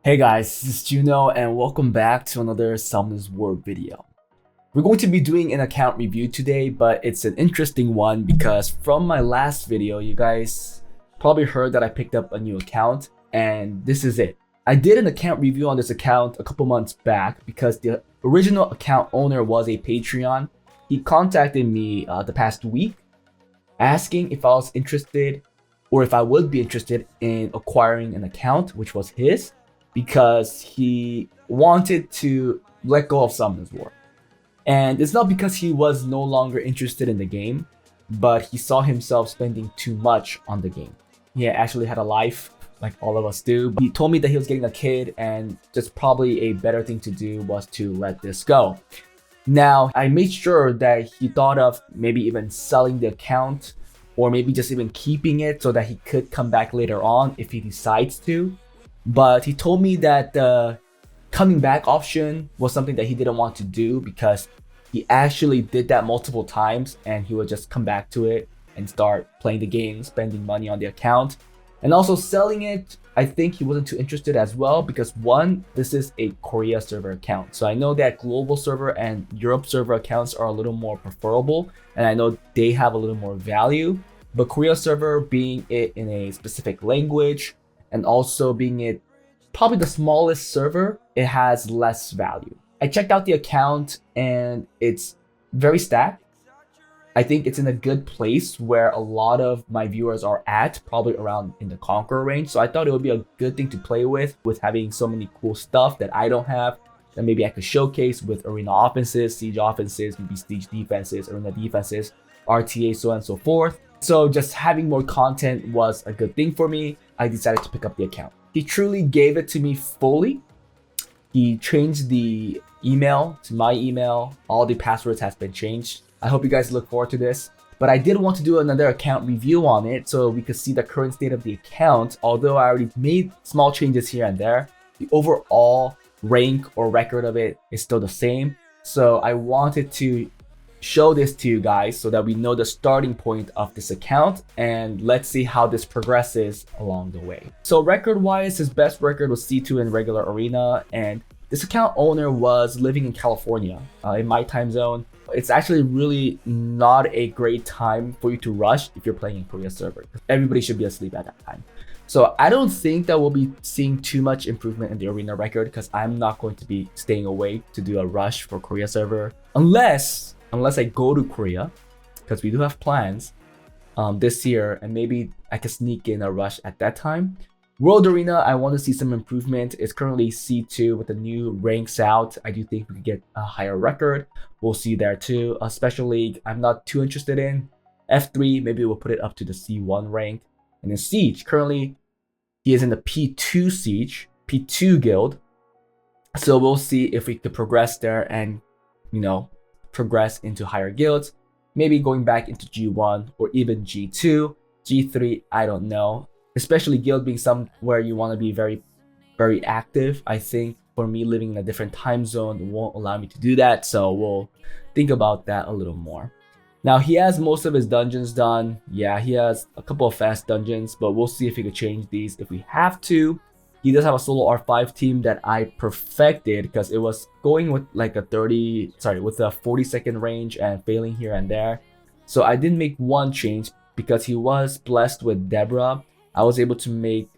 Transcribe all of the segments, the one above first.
Hey guys, this is Juno and welcome back to another Summoners War video. We're going to be doing an account review today, but it's an interesting one because from my last video, you guys probably heard that I picked up a new account and this is it. I did an account review on this account a couple months back because the original account owner was a Patreon. He contacted me the past week asking if I was interested or if I would be interested in acquiring an account, which was his, because he wanted to let go of Summoners War. And it's not because he was no longer interested in the game, but he saw himself spending too much on the game. He actually had a life, like all of us do. But he told me that he was getting a kid and just probably a better thing to do was to let this go. Now, I made sure that he thought of maybe even selling the account or maybe just even keeping it so that he could come back later on if he decides to. But he told me that the coming back option was something that he didn't want to do because he actually did that multiple times and he would just come back to it and start playing the game, spending money on the account. And also selling it, I think he wasn't too interested as well because one, this is a Korea server account. So I know that global server and Europe server accounts are a little more preferable and I know they have a little more value. But Korea server being it in a specific language, and also being it probably the smallest server, it has less value. I checked out the account and it's very stacked. I think it's in a good place where a lot of my viewers are at, probably around in the Conqueror range. So I thought it would be a good thing to play with having so many cool stuff that I don't have, that maybe I could showcase with arena offenses, siege offenses, maybe siege defenses, arena defenses, RTA, so on and so forth. So just having more content was a good thing for me. I decided to pick up the account. He truly gave it to me fully. He changed the email to my email. All the passwords has been changed. I hope you guys look forward to this. But I did want to do another account review on it so we could see the current state of the account. Although I already made small changes here and there, the overall rank or record of it is still the same. So I wanted to show this to you guys so that we know the starting point of this account, and let's see how this progresses along the way. So record wise, his best record was C2 in regular arena, and this account owner was living in California in my time zone. It's actually really not a great time for you to rush if you're playing in Korea server. Everybody should be asleep at that time. So I don't think that we'll be seeing too much improvement in the arena record because I'm not going to be staying awake to do a rush for Korea server unless I go to Korea, because we do have plans this year, and maybe I can sneak in a rush at that time. World Arena, I want to see some improvement. It's currently C2 with the new ranks out. I do think we could get a higher record. We'll see there too. A Special League, I'm not too interested in. F3, maybe we'll put it up to the C1 rank. And in Siege, currently he is in the P2 Siege, P2 guild. So we'll see if we could progress there and, progress into higher guilds, maybe going back into G1 or even G2, G3, I don't know. Especially guild being somewhere you want to be very, very active. I think for me living in a different time zone won't allow me to do that, so we'll think about that a little more. Now he has most of his dungeons done. Yeah, he has a couple of fast dungeons, but we'll see if he could change these if we have to. He does have a solo R5 team that I perfected because it was going with like with a 40-second range and failing here and there. So I did make one change because he was blessed with Deborah. I was able to make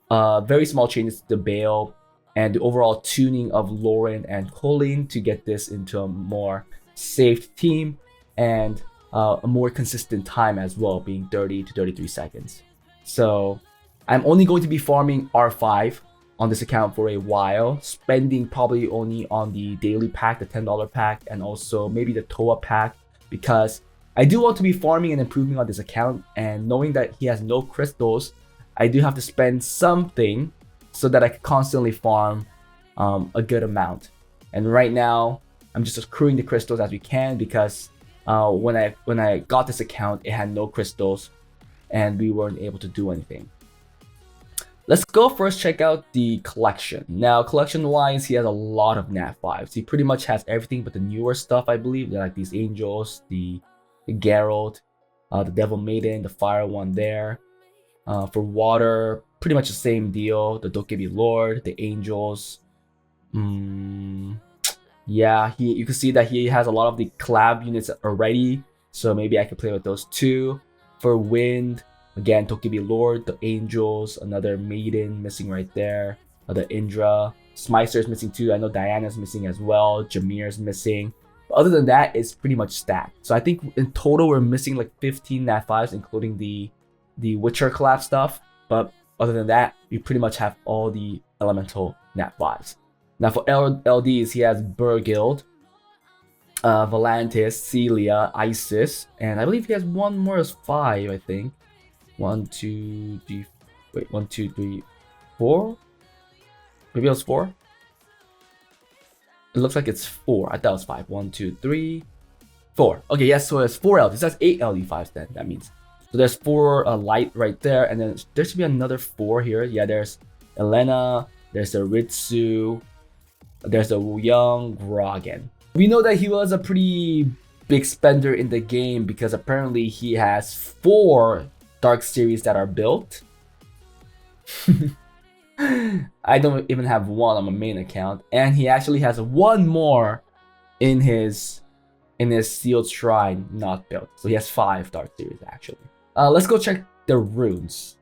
very small changes to the Bale and the overall tuning of Lauren and Colleen to get this into a more safe team and a more consistent time as well, being 30 to 33 seconds. So I'm only going to be farming R5 on this account for a while, spending probably only on the daily pack, the $10 pack, and also maybe the TOA pack, because I do want to be farming and improving on this account, and knowing that he has no crystals, I do have to spend something so that I can constantly farm a good amount. And right now, I'm just accruing the crystals as we can because when I got this account, it had no crystals and we weren't able to do anything. Let's go first check out the collection. Now, collection-wise, he has a lot of Nat 5s. He pretty much has everything but the newer stuff, I believe. Like these Angels, the Geralt, the Devil Maiden, the Fire one there. For water, pretty much the same deal. The Dokebi Lord, the Angels. Yeah, you can see that he has a lot of the collab units already, so maybe I could play with those two. For Wind, again, Tokibi Lord, the Angels, another Maiden missing right there, another Indra. Smyster's missing too. I know Diana's missing as well. Jameer's missing. But other than that, it's pretty much stacked. So I think in total we're missing like 15 Nat 5s, including the Witcher collab stuff. But other than that, we pretty much have all the elemental Nat 5s. Now for LDs, he has Burgild, Volantis, Celia, Isis, and I believe he has one more as 5, I think. 1, 2, 3, wait, 1, 2, 3, 4? Maybe it was 4? It looks like it's 4. I thought it was 5. 1, 2, 3, 4. Okay, yes, so it's 4 LDs. That's 8 LD5s then, that means. So there's 4 light right there, and then there should be another 4 here. Yeah, there's Elena, there's the Ritsu, there's the Wu Young, Grogan. We know that he was a pretty big spender in the game because apparently he has 4 Dark Series that are built. I don't even have 1 on my main account, and he actually has 1 more in his Sealed Shrine not built. So he has 5 Dark Series actually. Let's go check the runes.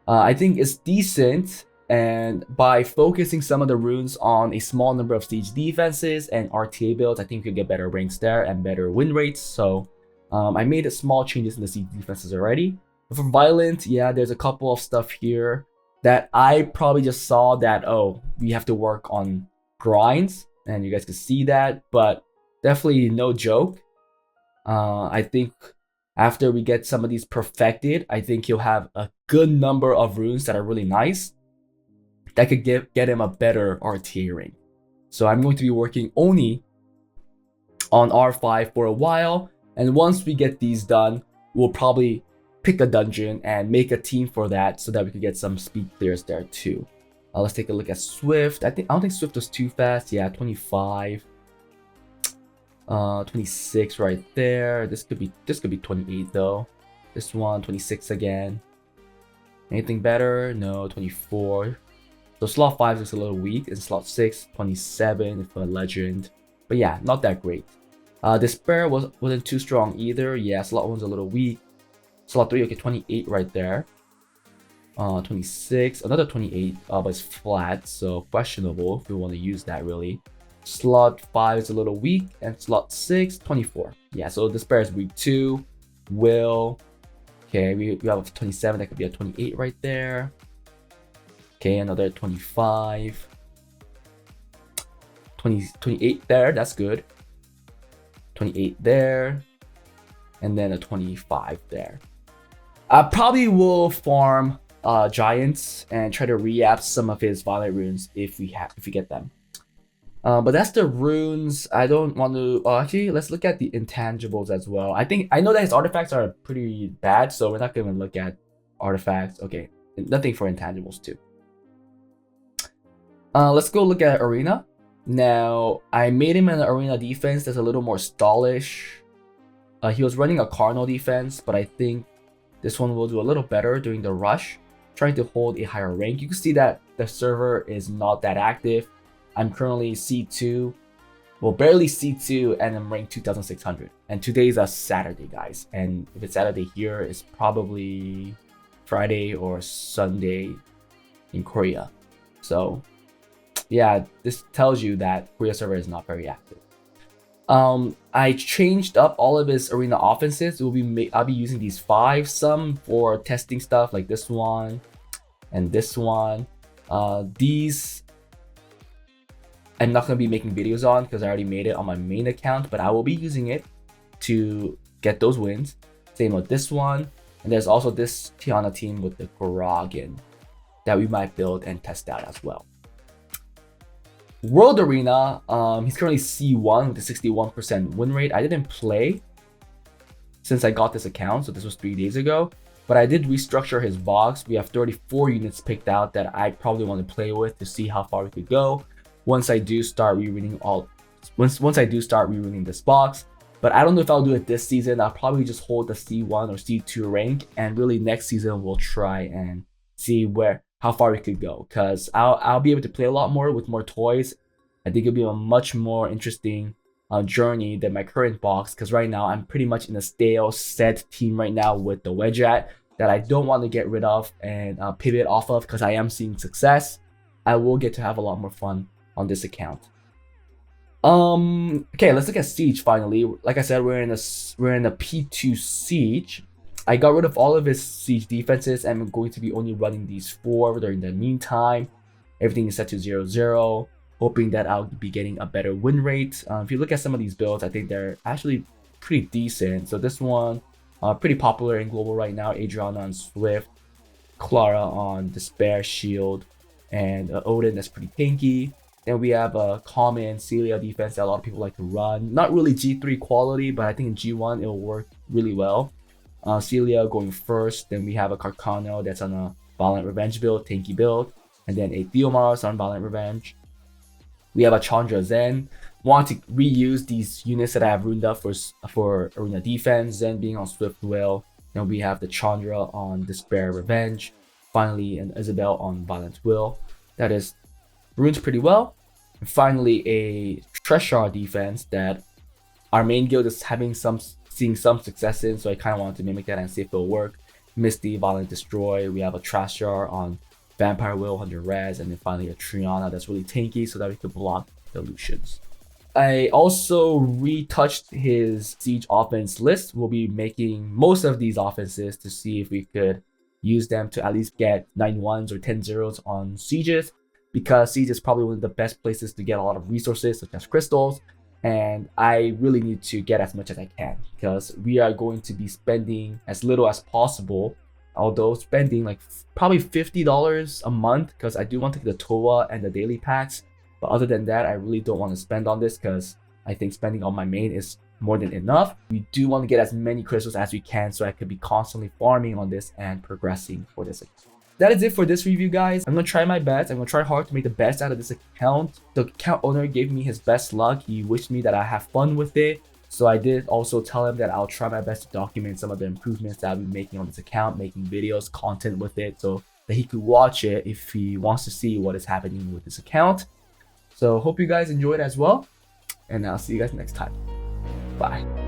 I think it's decent. And by focusing some of the runes on a small number of siege defenses and RTA builds, I think we could get better ranks there and better win rates. So I made small changes in the siege defenses already. But for Violent, yeah, there's a couple of stuff here that I probably just saw that, oh, we have to work on grinds. And you guys can see that, but definitely no joke. I think after we get some of these perfected, I think he'll have a good number of runes that are really nice. That could get him a better RTA rank. So I'm going to be working only on R5 for a while. And once we get these done, we'll probably pick a dungeon and make a team for that so that we could get some speed clears there too. Let's take a look at Swift. I don't think Swift was too fast. Yeah, 25. 26 right there. This could be 28 though. This one, 26 again. Anything better? No, 24. So slot 5 is a little weak, and slot 6, 27 for a legend. But yeah, not that great. Despair wasn't too strong either. Yeah, slot 1's a little weak. Slot 3, okay, 28 right there. 26, another 28, but it's flat, so questionable if we want to use that really. Slot 5 is a little weak, and slot 6, 24. Yeah, so Despair is weak too. Will, okay, we have a 27, that could be a 28 right there. Okay, another 25. 28 there, that's good. 28 there. And then a 25 there. I probably will farm Giants and try to re-app some of his Violet runes if we get them. But that's the runes. I don't want to... actually, let's look at the intangibles as well. I know that his artifacts are pretty bad, so we're not going to look at artifacts. Okay, nothing for intangibles too. Let's go look at Arena. Now, I made him an Arena defense that's a little more stallish. He was running a Cardinal defense, but I think this one will do a little better during the rush, trying to hold a higher rank. You can see that the server is not that active. I'm currently C2, well, barely C2, and I'm ranked 2,600. And today's a Saturday, guys. And if it's Saturday here, it's probably Friday or Sunday in Korea. So yeah, this tells you that Korea server is not very active. I changed up all of his arena offenses. I'll be using these 5, some for testing stuff like this one and this one. These I'm not going to be making videos on because I already made it on my main account, but I will be using it to get those wins. Same with this one. And there's also this Tiana team with the Grogan that we might build and test out as well. World Arena, he's currently C1 with a 61% win rate. I didn't play since I got this account, so this was 3 days ago. But I did restructure his box. We have 34 units picked out that I probably want to play with to see how far we could go once I do start rerunning once I do start rerunning this box. But I don't know if I'll do it this season. I'll probably just hold the C1 or C2 rank, and really next season we'll try and see how how far we could go, because I'll be able to play a lot more with more toys. I think it'll be a much more interesting journey than my current box, because right now I'm pretty much in a stale set team right now with the Wedgeat that I don't want to get rid of and pivot off of, because I am seeing success. I will get to have a lot more fun on this account. Okay, let's look at Siege finally. Like I said, we're in a P2 Siege. I got rid of all of his Siege defenses, and I'm going to be only running these 4 during the meantime. Everything is set to 0-0, hoping that I'll be getting a better win rate. If you look at some of these builds, I think they're actually pretty decent. So this one, pretty popular in global right now. Adriana on Swift, Clara on Despair Shield, and Odin that's pretty tanky. Then we have a common Celia defense that a lot of people like to run. Not really G3 quality, but I think in G1 it will work really well. Celia going first. Then we have a Carcano that's on a Violent Revenge build, tanky build. And then a Theomaros on Violent Revenge. We have a Chandra Zen. Want to reuse these units that I have runed up for Arena Defense. Zen being on Swift Will. Then we have the Chandra on Despair Revenge. Finally, an Isabel on Violent Will. That is runes pretty well. And finally, a Treshar defense that our main guild is seeing some success in, so I kind of wanted to mimic that and see if it'll work. Misty, Violent Destroy. We have a Treshar on Vampire Will, 100 res, and then finally a Triana that's really tanky so that we could block the Lucians. I also retouched his Siege offense list. We'll be making most of these offenses to see if we could use them to at least get 9-1s or 10-0s on Sieges, because Siege is probably one of the best places to get a lot of resources such as crystals, and I really need to get as much as I can, because we are going to be spending as little as possible, although spending like probably $50 a month, because I do want to get the Toa and the daily packs. But other than that, I really don't want to spend on this, because I think spending on my main is more than enough. We do want to get as many crystals as we can, so I could be constantly farming on this and progressing for this account. That is it for this review, guys. I'm going to try my best. I'm going to try hard to make the best out of this account. The account owner gave me his best luck. He wished me that I have fun with it. So I did also tell him that I'll try my best to document some of the improvements that I'll be making on this account, making videos, content with it, so that he could watch it if he wants to see what is happening with this account. So hope you guys enjoyed as well, and I'll see you guys next time. Bye.